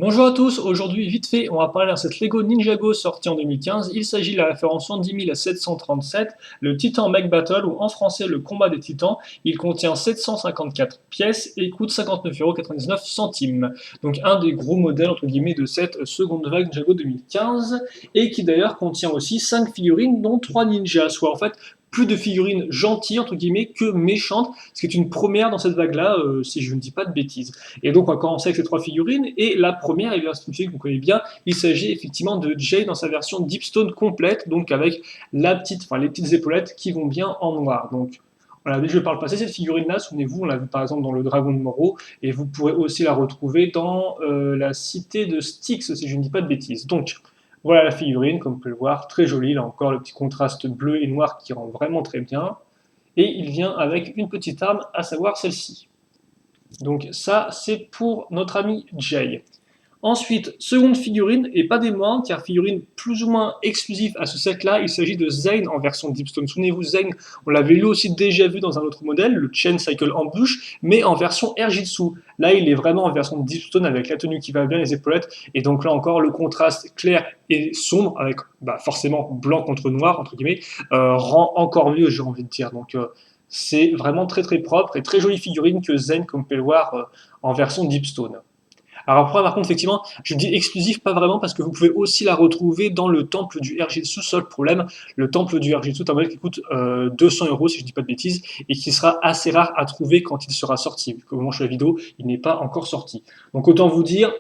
Bonjour à tous, aujourd'hui vite fait on va parler d'un set Lego Ninjago sorti en 2015. Il s'agit de la référence 10737, le Titan Mech Battle ou en français le combat des titans. Il contient 754 pièces et coûte 59,99 €. Donc un des gros modèles entre guillemets de cette seconde vague Ninjago 2015 et qui d'ailleurs contient aussi 5 figurines dont 3 ninjas, soit en fait plus de figurines gentilles entre guillemets que méchantes, ce qui est une première dans cette vague-là, si je ne dis pas de bêtises. Et donc on va commencer avec ces 3 figurines, et la première, et c'est une figurine qu'on connaît bien, il s'agit effectivement de Jay dans sa version Deepstone complète, donc avec les petites épaulettes qui vont bien en noir. Donc on l'a déjà vu par le passé, cette figurine-là, souvenez-vous, on l'a vu par exemple dans le Dragon de Moro, et vous pourrez aussi la retrouver dans la cité de Styx, si je ne dis pas de bêtises. Donc voilà la figurine, comme vous pouvez le voir, très jolie, là encore le petit contraste bleu et noir qui rend vraiment très bien, et il vient avec une petite arme, à savoir celle-ci. Donc ça, c'est pour notre ami Jay. Ensuite, seconde figurine, et pas des moindres, car figurine plus ou moins exclusive à ce set-là, il s'agit de Zane en version Deepstone. Souvenez-vous, Zane, on l'avait lui aussi déjà vu dans un autre modèle, le Chain Cycle Ambush, mais en version Airjitsu. Là, il est vraiment en version Deepstone avec la tenue qui va bien, les épaulettes, et donc là encore, le contraste clair et sombre, avec forcément blanc contre noir, entre guillemets, rend encore mieux, j'ai envie de dire. Donc c'est vraiment très très propre et très jolie figurine que Zane, comme vous pouvez le voir, en version Deepstone. Alors après, par contre, effectivement, je dis exclusif, pas vraiment, parce que vous pouvez aussi la retrouver dans le temple du Airjitsu. Seul problème, le temple du Airjitsu est un modèle qui coûte 200 € si je dis pas de bêtises, et qui sera assez rare à trouver quand il sera sorti. Vu qu'au moment où je fais la vidéo, il n'est pas encore sorti. Donc autant vous dire,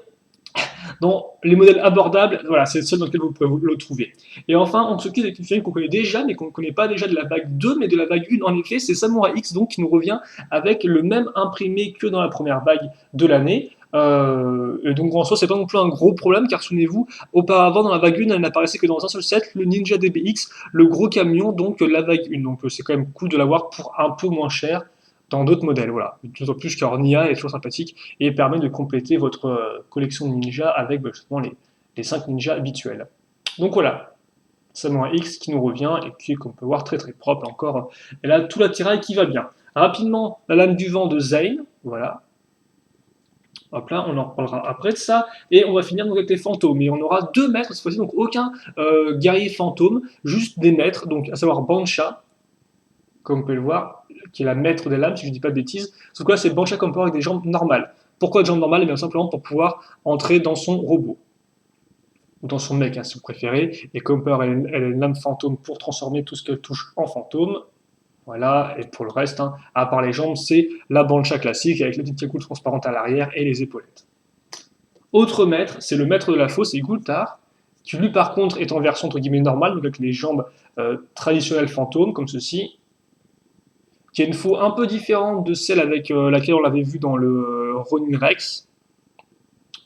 dans les modèles abordables, voilà, c'est le seul dans lequel vous pouvez le trouver. Et enfin, on se quitte avec une figurine qu'on connaît déjà, mais qu'on ne connaît pas déjà de la vague 2, mais de la vague 1. En effet, c'est Samurai X, donc, qui nous revient avec le même imprimé que dans la première vague de l'année. Et donc en soi, c'est pas non plus un gros problème, car souvenez-vous, auparavant dans la vague 1, elle n'apparaissait que dans un seul set, le Ninja DBX, le gros camion, donc la vague 1. Donc c'est quand même cool de l'avoir pour un peu moins cher dans d'autres modèles. Voilà. D'autant plus qu'Ornia est toujours sympathique et permet de compléter votre collection de ninjas avec justement les 5 ninjas habituels. Donc voilà, Samurai X qui nous revient et qui, comme on peut voir, très très propre encore. Elle a tout l'attirail qui va bien. Rapidement, la lame du vent de Zane, voilà. Hop là, on en reparlera après de ça. Et on va finir donc avec les fantômes. Et on aura 2 maîtres cette fois-ci, donc aucun guerrier fantôme, juste des maîtres, donc à savoir Bancha, comme vous pouvez le voir, qui est la maître des lames, si je ne dis pas de bêtises. Sauf que là, c'est Bancha Compo avec des jambes normales. Pourquoi des jambes normales? Eh bien simplement pour pouvoir entrer dans son robot. Ou dans son mec, hein, si vous préférez. Et Comper, elle a une lame fantôme pour transformer tout ce qu'elle touche en fantôme. Voilà, et pour le reste, hein, à part les jambes, c'est la Bancha classique avec la petite cagoule transparente à l'arrière et les épaulettes. Autre maître, c'est le maître de la fosse, c'est Gultar, qui lui par contre est en version entre guillemets normale, donc avec les jambes traditionnelles fantômes, comme ceci, qui est une faux un peu différente de celle avec laquelle on l'avait vu dans le Ronin Rex.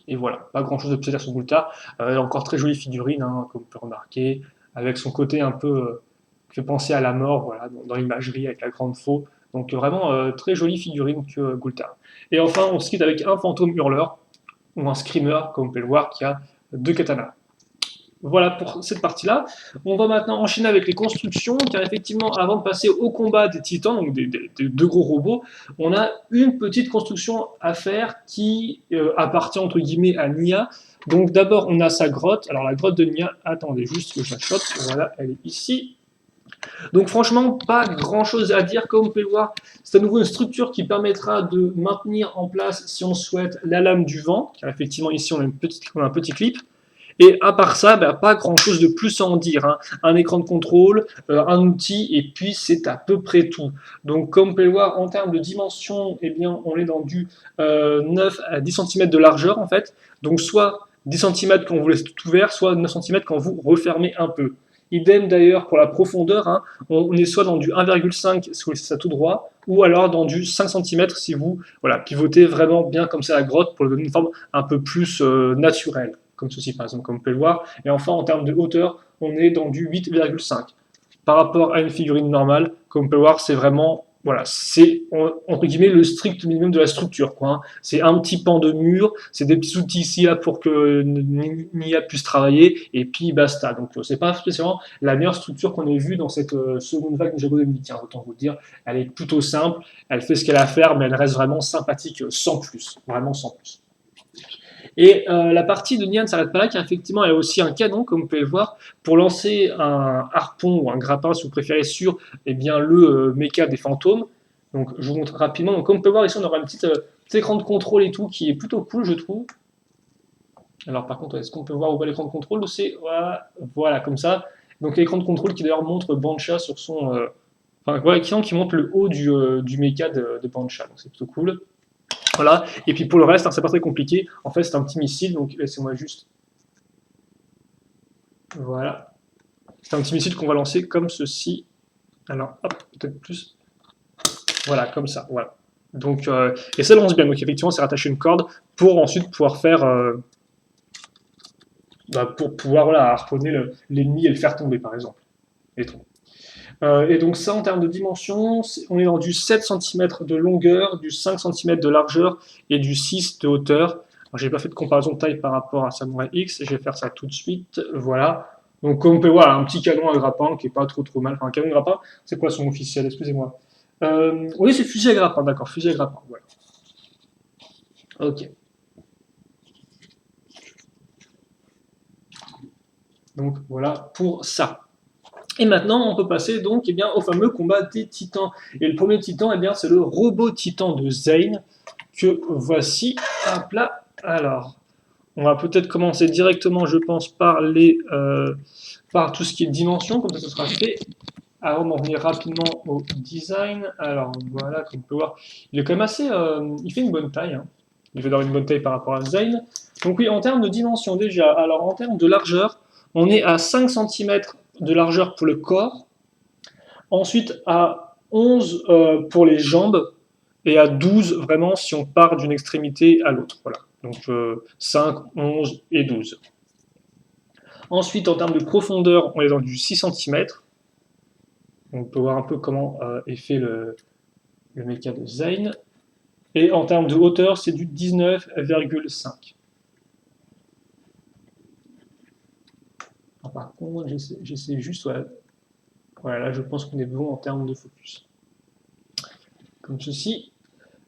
Et voilà, pas grand chose de plus à dire sur Gultar. Encore très jolie figurine, hein, comme on peut remarquer, avec son côté un peu qui fait penser à la mort, voilà, dans l'imagerie avec la grande faux. Donc vraiment très jolie figurine que Gultar. Et enfin, on se quitte avec un fantôme hurleur, ou un screamer, comme on peut le voir, qui a 2 katanas. Voilà pour cette partie-là. On va maintenant enchaîner avec les constructions, car effectivement, avant de passer au combat des titans, donc des 2 gros robots, on a une petite construction à faire qui appartient entre guillemets à Nia. Donc d'abord, on a sa grotte. Alors la grotte de Nia, attendez juste que je la chope, voilà, elle est ici. Donc franchement, pas grand-chose à dire, comme vous pouvez le voir. C'est à nouveau une structure qui permettra de maintenir en place, si on souhaite, la lame du vent, car effectivement ici on a un petit clip. Et à part ça, pas grand-chose de plus à en dire, hein. Un écran de contrôle, un outil, et puis c'est à peu près tout. Donc comme vous pouvez le voir, en termes de dimension, eh bien, on est dans du 9 à 10 cm de largeur, en fait. Donc soit 10 cm quand vous laissez tout ouvert, soit 9 cm quand vous refermez un peu. Idem d'ailleurs pour la profondeur, hein. On est soit dans du 1,5 si vous laissez ça tout droit, ou alors dans du 5 cm si vous pivotez vraiment bien comme ça la grotte pour lui donner une forme un peu plus naturelle, comme ceci par exemple, comme vous pouvez le voir. Et enfin, en termes de hauteur, on est dans du 8,5. Par rapport à une figurine normale, comme vous pouvez le voir, c'est vraiment, voilà, c'est entre guillemets le strict minimum de la structure, quoi, hein. C'est un petit pan de mur, c'est des petits outils ici là pour que Nia puisse travailler, et puis basta. Donc c'est pas spécialement la meilleure structure qu'on ait vue dans cette seconde vague Ninjago 2015, autant vous le dire. Elle est plutôt simple, elle fait ce qu'elle a à faire, mais elle reste vraiment sympathique sans plus, vraiment sans plus. Et la partie de Nia ne s'arrête pas là, car effectivement, elle a aussi un canon, comme vous pouvez le voir, pour lancer un harpon ou un grappin, si vous préférez, sur eh bien, le méca des fantômes. Donc, je vous montre rapidement. Donc, comme vous pouvez voir, ici, on aura une petite petit écran de contrôle et tout, qui est plutôt cool, je trouve. Alors, par contre, est-ce qu'on peut voir où va l'écran de contrôle? C'est voilà, comme ça. Donc, l'écran de contrôle qui d'ailleurs montre Bancha sur son. Enfin, voilà, qui montre le haut du méca de Bancha. Donc, c'est plutôt cool. Voilà. Et puis pour le reste, hein, c'est pas très compliqué. En fait, c'est un petit missile, donc laissez-moi juste. Voilà. C'est un petit missile qu'on va lancer comme ceci. Alors, hop, peut-être plus. Voilà, comme ça. Voilà. Donc, et ça lance bien. Donc, effectivement, c'est rattaché une corde pour ensuite pouvoir faire. Pour pouvoir voilà, harponner l'ennemi et le faire tomber, par exemple. Et donc ça, en termes de dimension, on est dans du 7 cm de longueur, du 5 cm de largeur et du 6 de hauteur. J'ai pas fait de comparaison de taille par rapport à Samurai X, je vais faire ça tout de suite. Voilà. Donc comme on peut voir, un petit canon à grappin qui est pas trop mal. Enfin, un canon à grappin, c'est quoi son officiel? Excusez-moi. Oui, c'est fusil à grappin, d'accord, fusil à grappin. Voilà. Ok. Donc voilà pour ça. Et maintenant, on peut passer donc eh bien, au fameux combat des titans. Et le premier titan, eh bien, c'est le robot titan de Zane, que voici. Hop là. Alors, on va peut-être commencer directement, je pense, par tout ce qui est dimension, comme ça ce sera fait. Avant d'en venir rapidement au design. Alors voilà, comme on peut voir, il est quand même assez. Il fait une bonne taille. Hein. Il fait d'avoir une bonne taille par rapport à Zane. Donc oui, en termes de dimension déjà, alors en termes de largeur, on est à 5 cm de largeur pour le corps, ensuite à 11 pour les jambes, et à 12 vraiment si on part d'une extrémité à l'autre. Voilà. Donc 5, 11 et 12. Ensuite, en termes de profondeur, on est dans du 6 cm. On peut voir un peu comment est fait le méca de Zane. Et en termes de hauteur, c'est du 19,5. Par contre, j'essaie juste. Voilà, là je pense qu'on est bon en termes de focus. Comme ceci.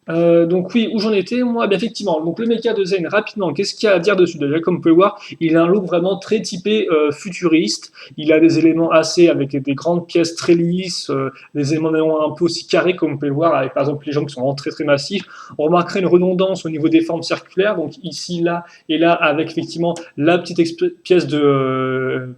Donc oui, où j'en étais, moi, bien effectivement, donc le mecha de Zen, rapidement, qu'est-ce qu'il y a à dire dessus? Déjà, comme vous pouvez le voir, il a un look vraiment très typé futuriste, il a des éléments assez, avec des grandes pièces très lisses, des éléments un peu aussi carrés, comme vous pouvez le voir, avec par exemple les jambes qui sont vraiment très massifs. On remarquerait une redondance au niveau des formes circulaires, donc ici, là, et là, avec effectivement la petite pièce de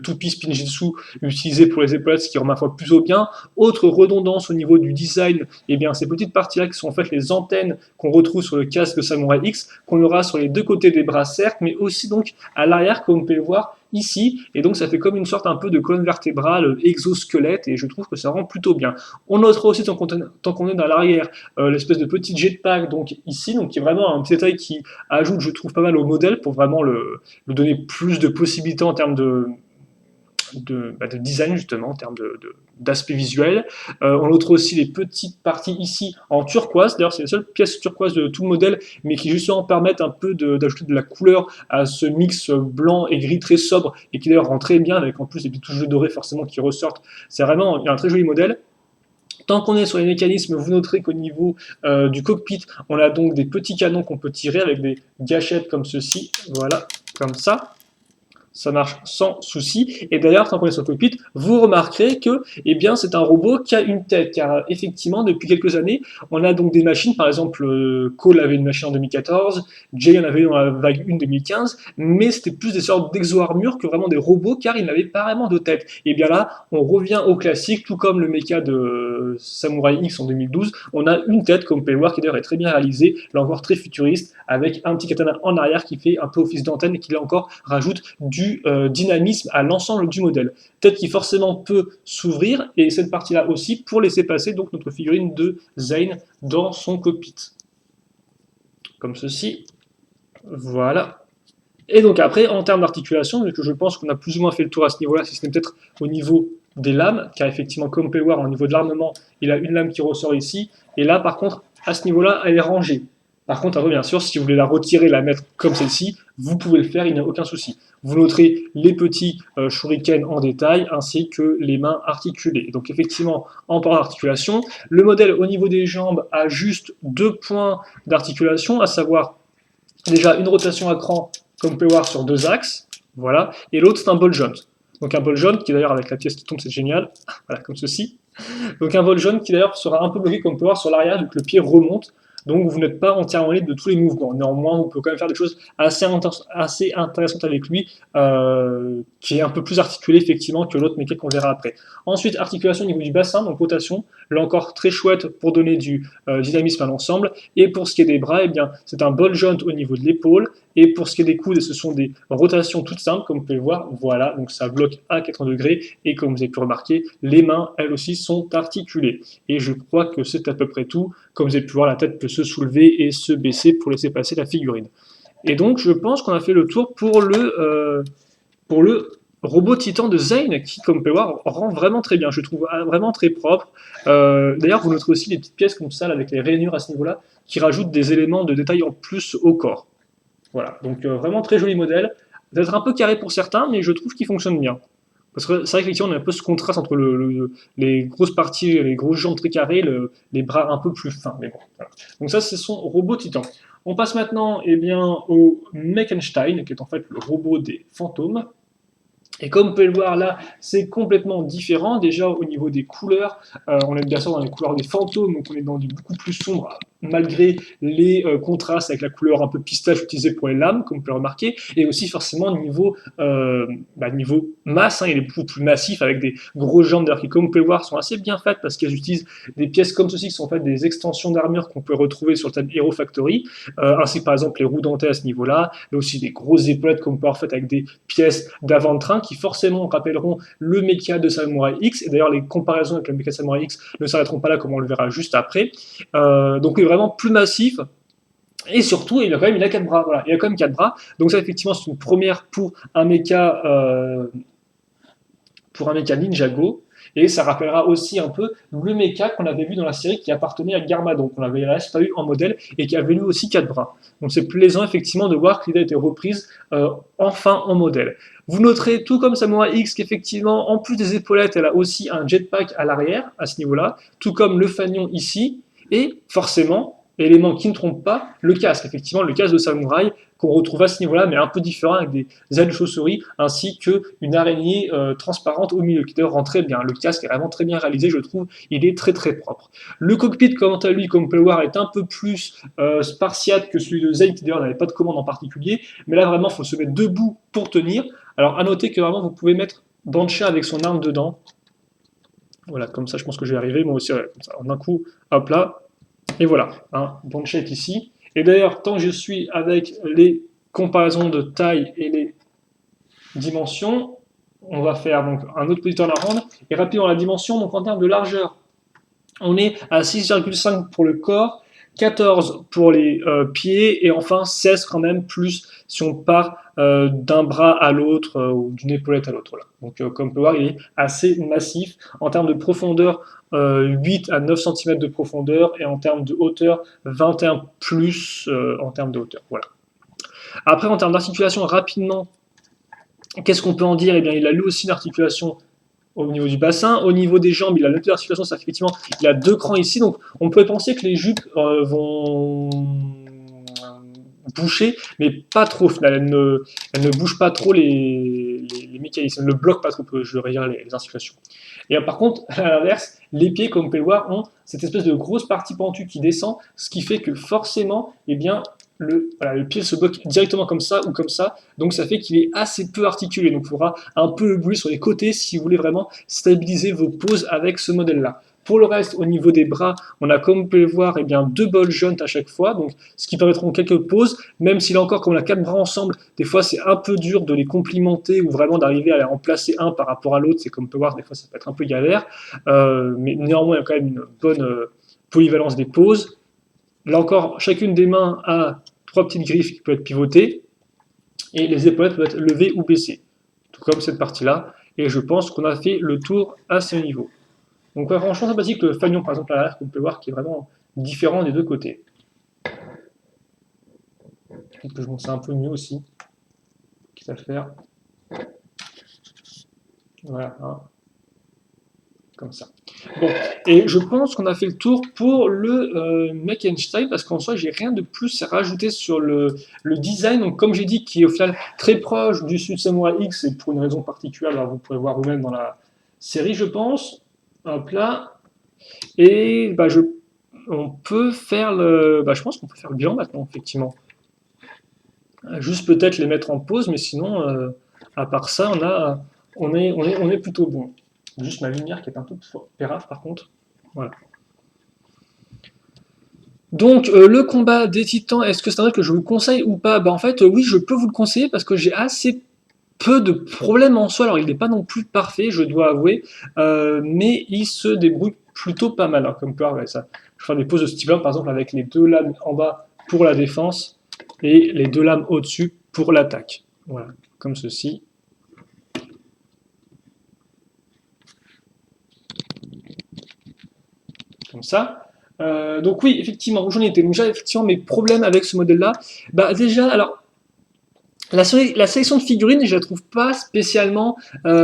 toupie Spinjitzu utilisée pour les épaulettes, ce qui rend ma foi plutôt bien. Autre redondance au niveau du design, eh bien ces petites parties-là qui sont en fait les antennes qu'on retrouve sur le casque Samurai X, qu'on aura sur les deux côtés des bras certes, mais aussi donc à l'arrière comme vous pouvez le voir ici, et donc ça fait comme une sorte un peu de colonne vertébrale exosquelette, et je trouve que ça rend plutôt bien. On notera aussi, tant qu'on est dans l'arrière, l'espèce de petit jetpack donc ici, donc qui est vraiment un petit détail qui ajoute, je trouve, pas mal au modèle pour vraiment le donner plus de possibilités en termes de design justement, en termes d'aspect visuel. On retrouve aussi les petites parties ici en turquoise, d'ailleurs c'est la seule pièce turquoise de tout le modèle, mais qui justement permettent un peu d'ajouter de la couleur à ce mix blanc et gris très sobre, et qui d'ailleurs rend très bien, avec en plus les petites touches de doré forcément qui ressortent. C'est vraiment un très joli modèle. Tant qu'on est sur les mécanismes, vous noterez qu'au niveau du cockpit, on a donc des petits canons qu'on peut tirer avec des gâchettes comme ceci, voilà, comme ça. Ça marche sans souci. Et d'ailleurs, quand on est sur le cockpit, vous remarquerez que eh bien, c'est un robot qui a une tête. Car effectivement, depuis quelques années, on a donc des machines, par exemple, Cole avait une machine en 2014, Jay en avait une dans la vague 1 2015, mais c'était plus des sortes d'exo-armures que vraiment des robots, car ils n'avaient pas vraiment de tête. Et bien là, on revient au classique, tout comme le mecha de Samurai X en 2012, on a une tête, comme vous pouvez le voir, qui d'ailleurs est très bien réalisée, là encore très futuriste, avec un petit katana en arrière qui fait un peu office d'antenne et qui là encore rajoute du dynamisme à l'ensemble du modèle. Tête qui forcément peut s'ouvrir, et cette partie-là aussi pour laisser passer donc notre figurine de Zane dans son cockpit. Comme ceci. Voilà. Et donc après, en termes d'articulation, vu que je pense qu'on a plus ou moins fait le tour à ce niveau-là, si ce n'est peut-être au niveau des lames, car effectivement, comme on peut le voir, au niveau de l'armement, il a une lame qui ressort ici, et là, par contre, à ce niveau-là, elle est rangée. Par contre, après, bien sûr, si vous voulez la retirer, la mettre comme celle-ci, vous pouvez le faire, il n'y a aucun souci. Vous noterez les petits shurikens en détail, ainsi que les mains articulées. Donc effectivement, en parlant d'articulation, le modèle au niveau des jambes a juste 2 points d'articulation, à savoir déjà une rotation à cran, comme vous pouvez voir, sur 2 axes, voilà, et l'autre c'est un ball joint. Donc un ball joint qui d'ailleurs avec la pièce qui tombe c'est génial, voilà comme ceci. Donc un vol jaune qui d'ailleurs sera un peu bloqué comme on peut voir sur l'arrière, donc le pied remonte, donc vous n'êtes pas entièrement libre de tous les mouvements. Néanmoins, vous pouvez quand même faire des choses assez intéressantes avec lui, qui est un peu plus articulé effectivement que l'autre mécanique qu'on verra après. Ensuite, articulation au niveau du bassin, donc rotation, là encore très chouette pour donner du dynamisme à l'ensemble. Et pour ce qui est des bras, eh bien, c'est un ball joint au niveau de l'épaule. Et pour ce qui est des coudes, ce sont des rotations toutes simples, comme vous pouvez le voir. Voilà, donc ça bloque à 80 degrés. Et comme vous avez pu remarquer, les mains, elles aussi, sont articulées. Et je crois que c'est à peu près tout. Comme vous avez pu voir, la tête peut se soulever et se baisser pour laisser passer la figurine. Et donc, je pense qu'on a fait le tour pour le robot titan de Zane, qui, comme vous pouvez voir, rend vraiment très bien. Je trouve vraiment très propre. D'ailleurs, vous noterez aussi des petites pièces comme ça, là, avec les rainures à ce niveau-là, qui rajoutent des éléments de détail en plus au corps. Voilà, donc vraiment très joli modèle. Peut-être un peu carré pour certains, mais je trouve qu'il fonctionne bien. Parce que c'est vrai qu'effectivement, on a un peu ce contraste entre les grosses parties, les grosses jambes très carrées, les bras un peu plus fins. Mais bon, voilà. Donc ça, c'est son robot titan. On passe maintenant eh bien, au Meckenstein, qui est en fait le robot des fantômes. Et comme vous pouvez le voir là, c'est complètement différent. Déjà au niveau des couleurs, on est bien sûr dans les couleurs des fantômes, donc on est dans du beaucoup plus sombre, malgré les contrastes avec la couleur un peu pistache utilisée pour les lames, comme vous pouvez le remarquer. Et aussi forcément niveau masse, hein, il est beaucoup plus massif avec des grosses jambes d'ailleurs qui, comme vous pouvez le voir, sont assez bien faites parce qu'elles utilisent des pièces comme ceci qui sont en fait des extensions d'armure qu'on peut retrouver sur le thème Hero Factory, ainsi que par exemple les roues dentées à ce niveau-là, mais aussi des grosses épaulettes qu'on peut avoir faites avec des pièces d'avant de train qui forcément rappelleront le mecha de Samurai X. Et d'ailleurs, les comparaisons avec le mecha de Samurai X ne s'arrêteront pas là, comme on le verra juste après. Donc, il est vraiment plus massif. Et surtout, il a 4 bras. Voilà, il a quand même 4 bras. Donc, ça, effectivement, c'est une première pour un mecha Ninjago. Et ça rappellera aussi un peu le mecha qu'on avait vu dans la série qui appartenait à Garmadon, qu'on avait pas eu en modèle et qui avait lui aussi 4 bras. Donc c'est plaisant effectivement de voir qu'il a été reprise enfin en modèle. Vous noterez, tout comme Samurai X, qu'effectivement, en plus des épaulettes, elle a aussi un jetpack à l'arrière, à ce niveau-là, tout comme le fanion ici, et forcément, élément qui ne trompe pas, le casque. Effectivement, le casque de samouraï qu'on retrouve à ce niveau-là, mais un peu différent, avec des ailes de chauve-souris, ainsi qu'une araignée transparente au milieu, qui d'ailleurs rend très bien. Le casque est vraiment très bien réalisé, je trouve, il est très très propre. Le cockpit, quant à lui, comme vous pouvez le voir, est un peu plus spartiate que celui de Zane, qui d'ailleurs n'avait pas de commande en particulier, mais là vraiment, il faut se mettre debout pour tenir. Alors à noter que vraiment, vous pouvez mettre Banshee avec son arme dedans. Voilà, comme ça, je pense que je vais arriver, moi aussi, ouais, comme ça, en un coup, hop là, et voilà, hein, Banshee est ici. Et d'ailleurs, tant que je suis avec les comparaisons de taille et les dimensions, on va faire donc un autre petit turnaround. Et rapidement, la dimension, donc en termes de largeur, on est à 6,5 pour le corps, 14 pour les pieds, et enfin 16 quand même, plus si on part d'un bras à l'autre ou d'une épaulette à l'autre. Voilà. Donc comme on peut voir, il est assez massif. En termes de profondeur, 8 à 9 cm de profondeur, et en termes de hauteur, 21 plus en termes de hauteur. Voilà. Après, en termes d'articulation, rapidement, qu'est-ce qu'on peut en dire? Eh bien, il a lui aussi une articulation au niveau du bassin. Au niveau des jambes, il a l'articulation, ça fait effectivement, il a 2 crans ici, donc on pourrait penser que les jupes vont boucher, mais pas trop au final. Elles ne bougent pas trop les mécanismes, elles ne bloquent pas trop, je vais dire, les articulations. Et par contre, à l'inverse, les pieds, comme vous pouvez le voir, ont cette espèce de grosse partie pentue qui descend, ce qui fait que forcément, eh bien, le pied se bloque directement comme ça ou comme ça, donc ça fait qu'il est assez peu articulé. Donc il faudra un peu le bouger sur les côtés si vous voulez vraiment stabiliser vos poses avec ce modèle-là. Pour le reste, au niveau des bras, on a, comme vous pouvez le voir, eh bien, 2 bols jaunes à chaque fois, donc, ce qui permettront quelques poses, même si là encore, comme on a 4 bras ensemble, des fois c'est un peu dur de les complimenter ou vraiment d'arriver à en placer un par rapport à l'autre, c'est comme on peut voir, des fois ça peut être un peu galère, mais néanmoins il y a quand même une bonne polyvalence des poses. Là encore, chacune des mains a 3 petites griffes qui peuvent être pivotées, et les épaulettes peuvent être levées ou baissées, tout comme cette partie-là, et je pense qu'on a fait le tour à ce niveau. Donc ouais, franchement sympathique le fanion par exemple à l'arrière qu'on peut voir qui est vraiment différent des deux côtés. Peut-être que je montre ça un peu mieux aussi, quitte à le faire. Voilà, hein. Comme ça. Bon, et je pense qu'on a fait le tour pour le Meckenstein, parce qu'en soi, j'ai rien de plus à rajouter sur le design. Donc, comme j'ai dit, qui est au final très proche du Sud Samurai X, et pour une raison particulière, alors vous pourrez voir vous-même dans la série, je pense. Hop là. Et bah, on peut faire je pense qu'on peut faire le bilan maintenant, effectivement. Juste peut-être les mettre en pause, mais sinon, à part ça, on est plutôt bon. Juste ma lumière qui est un peu pérave par contre. Voilà. Donc, le combat des titans, est-ce que c'est un truc que je vous conseille ou pas? Bah, en fait, oui, je peux vous le conseiller parce que j'ai assez peu de problèmes en soi. Alors, il n'est pas non plus parfait, je dois avouer, mais il se débrouille plutôt pas mal. Alors, comme peut voir, ouais, ça, je vais faire des poses de ce type-là, par exemple, avec les deux lames en bas pour la défense et les deux lames au-dessus pour l'attaque. Voilà, comme ceci, comme ça. Donc oui, effectivement, où j'en étais. Donc déjà, effectivement, mes problèmes avec ce modèle-là, bah déjà, alors la sélection de figurines, je la trouve pas spécialement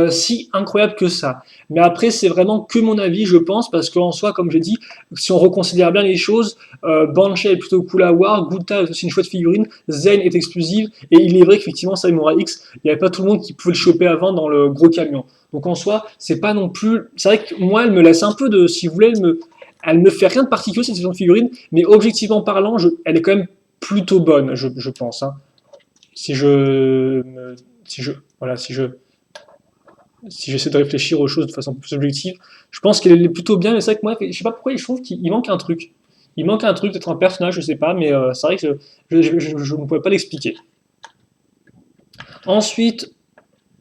si incroyable que ça. Mais après, c'est vraiment que mon avis, je pense, parce qu'en soi, comme j'ai dit, si on reconsidère bien les choses, Banshee est plutôt cool à voir, Gulta est aussi une chouette figurine, Zen est exclusive, et il est vrai qu'effectivement, Samurai X, il n'y avait pas tout le monde qui pouvait le choper avant dans le gros camion. Donc en soi, c'est pas non plus. C'est vrai que moi, elle me laisse un peu de. Si vous voulez, elle me fait rien de particulier cette sélection de figurines, mais objectivement parlant, elle est quand même plutôt bonne, je pense. Hein. Si je, si je, voilà, si j'essaie de réfléchir aux choses de façon plus objective, je pense qu'elle est plutôt bien, mais c'est vrai que moi, je sais pas pourquoi, je trouve qu'il manque un truc. Il manque un truc, peut-être un personnage, je sais pas, mais c'est vrai que je ne pouvais pas l'expliquer. Ensuite,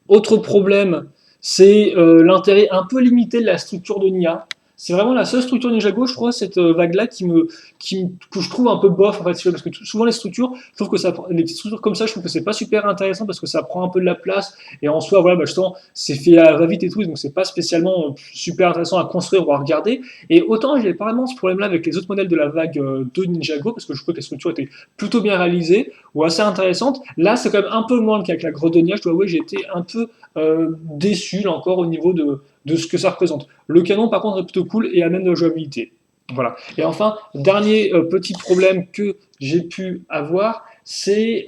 autre problème, c'est l'intérêt un peu limité de la structure de Nia. C'est vraiment la seule structure Ninjago, je crois, cette vague-là que je trouve un peu bof, en fait, parce que souvent les structures, je trouve que les petites structures comme ça, je trouve que c'est pas super intéressant parce que ça prend un peu de la place, et en soi, voilà, bah, justement, c'est fait à va-vite et tout, donc c'est pas spécialement super intéressant à construire ou à regarder. Et autant j'ai pas vraiment ce problème-là avec les autres modèles de la vague de Ninjago, parce que je trouve que les structures étaient plutôt bien réalisées ou assez intéressantes. Là, c'est quand même un peu moins le cas avec la Grodonia, je dois avouer, j'ai été un peu déçu là encore au niveau de ce que ça représente. Le canon par contre est plutôt cool et amène de la jouabilité. Voilà. Et enfin, dernier petit problème que j'ai pu avoir, c'est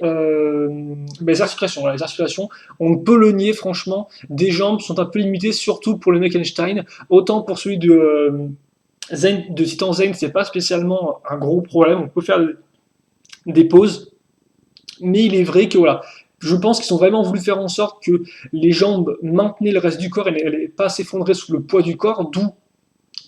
les articulations. Voilà, les articulations, on ne peut le nier franchement, des jambes sont un peu limitées, surtout pour le Meckenstein. Autant pour celui de Titan Zen, c'est pas spécialement un gros problème, on peut faire des pauses, mais il est vrai que voilà, je pense qu'ils ont vraiment voulu faire en sorte que les jambes maintenaient le reste du corps et n'allaient pas s'effondrer sous le poids du corps, d'où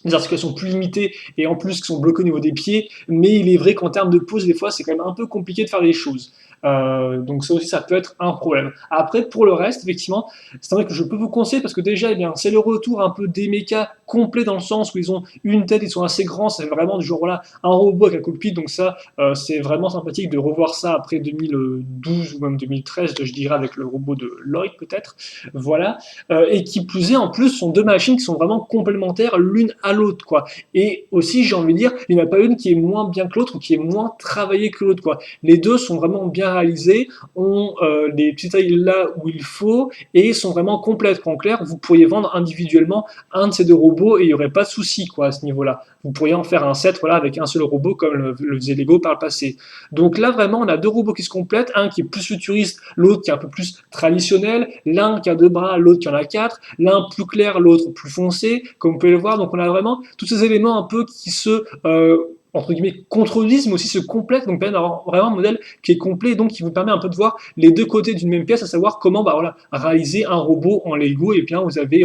des articulations plus limitées et en plus qui sont bloquées au niveau des pieds. Mais il est vrai qu'en termes de pose, des fois, c'est quand même un peu compliqué de faire les choses. Donc ça aussi, ça peut être un problème. Après, pour le reste, effectivement, c'est vrai que je peux vous conseiller parce que déjà, eh bien, c'est le retour un peu des mechas complets dans le sens où ils ont une tête, ils sont assez grands, c'est vraiment du genre voilà un robot avec un cockpit. Donc ça, c'est vraiment sympathique de revoir ça après 2012 ou même 2013, je dirais, avec le robot de Lloyd peut-être. Voilà. Et qui plus est, en plus, sont deux machines qui sont vraiment complémentaires l'une à l'autre, quoi. Et aussi, j'ai envie de dire, il n'y en a pas une qui est moins bien que l'autre ou qui est moins travaillée que l'autre, quoi. Les deux sont vraiment bien réalisés, ont les petits tailles là où il faut et sont vraiment complètes. En clair, vous pourriez vendre individuellement un de ces deux robots et il n'y aurait pas de souci, quoi, à ce niveau-là. Vous pourriez en faire un set, voilà, avec un seul robot comme le faisait Lego par le passé. Donc là, vraiment, on a deux robots qui se complètent, un qui est plus futuriste, l'autre qui est un peu plus traditionnel, l'un qui a deux bras, l'autre qui en a quatre, l'un plus clair, l'autre plus foncé, comme vous pouvez le voir. Donc on a vraiment tous ces éléments un peu qui se entre guillemets contredisent mais aussi se complètent, donc permet d'avoir vraiment un modèle qui est complet et donc qui vous permet un peu de voir les deux côtés d'une même pièce, à savoir comment bah, voilà, réaliser un robot en Lego. Et bien vous avez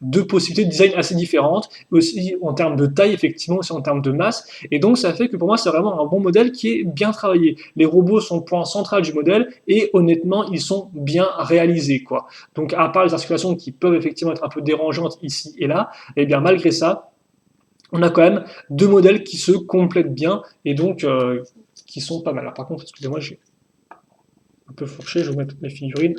deux possibilités de design assez différentes, aussi en termes de taille, effectivement, aussi en termes de masse. Et donc, ça fait que pour moi, c'est vraiment un bon modèle qui est bien travaillé. Les robots sont le point central du modèle et honnêtement, ils sont bien réalisés, quoi. Donc, à part les articulations qui peuvent effectivement être un peu dérangeantes ici et là, et bien malgré ça, on a quand même deux modèles qui se complètent bien et donc qui sont pas mal. Alors, par contre, excusez-moi, j'ai un peu fourché, je vais vous mettre mes figurines.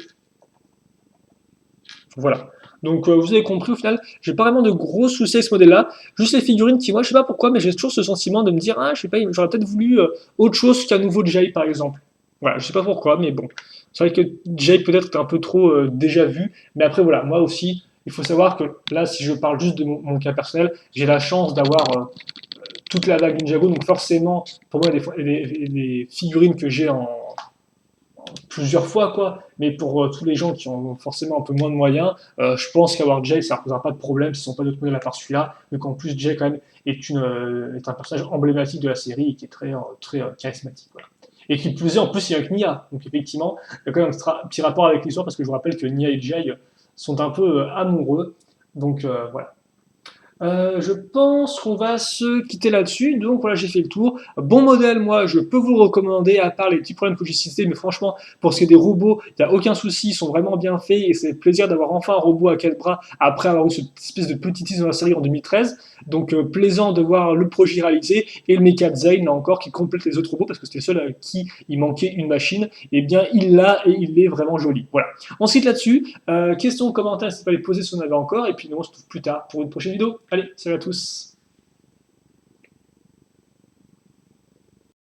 Voilà. Donc vous avez compris, au final, j'ai pas vraiment de gros soucis avec ce modèle-là. Juste les figurines qui, moi, je sais pas pourquoi, mais j'ai toujours ce sentiment de me dire, ah, je sais pas, j'aurais peut-être voulu autre chose qu'un nouveau Jay, par exemple. Voilà, je sais pas pourquoi, mais bon. C'est vrai que Jay peut-être est un peu trop déjà vu, mais après, voilà, moi aussi, Il faut savoir que là, si je parle juste de mon cas personnel, j'ai la chance d'avoir toute la vague Ninjago, donc forcément, pour moi, les figurines que j'ai en plusieurs fois, quoi. Mais pour tous les gens qui ont forcément un peu moins de moyens, je pense qu'avoir Jay, ça ne posera pas de problème s'ils n'ont pas d'autres modèles à part celui-là. Mais qu'en plus, Jay, quand même, est un personnage emblématique de la série et qui est très charismatique. Voilà. Et qui plus est, en plus, il y a que Nia. Donc effectivement, il y a quand même un petit rapport avec l'histoire parce que je vous rappelle que Nia et Jay sont un peu amoureux. Donc voilà. Je pense qu'on va se quitter là-dessus. Donc voilà, j'ai fait le tour. Bon modèle, moi, je peux vous le recommander, à part les petits problèmes que j'ai cités. Mais franchement, pour ce qui est des robots, il n'y a aucun souci. Ils sont vraiment bien faits. Et c'est plaisir d'avoir enfin un robot à quatre bras après avoir eu cette espèce de petit tease dans la série en 2013. Donc plaisant de voir le projet réalisé. Et le Mecha Design, là encore, qui complète les autres robots parce que c'était le seul à qui il manquait une machine. Et bien, il l'a et il est vraiment joli. Voilà. On se quitte là-dessus. Questions, commentaires, n'hésitez pas à les poser si vous en avez encore. Et puis nous, on se retrouve plus tard pour une prochaine vidéo. Allez, salut à tous.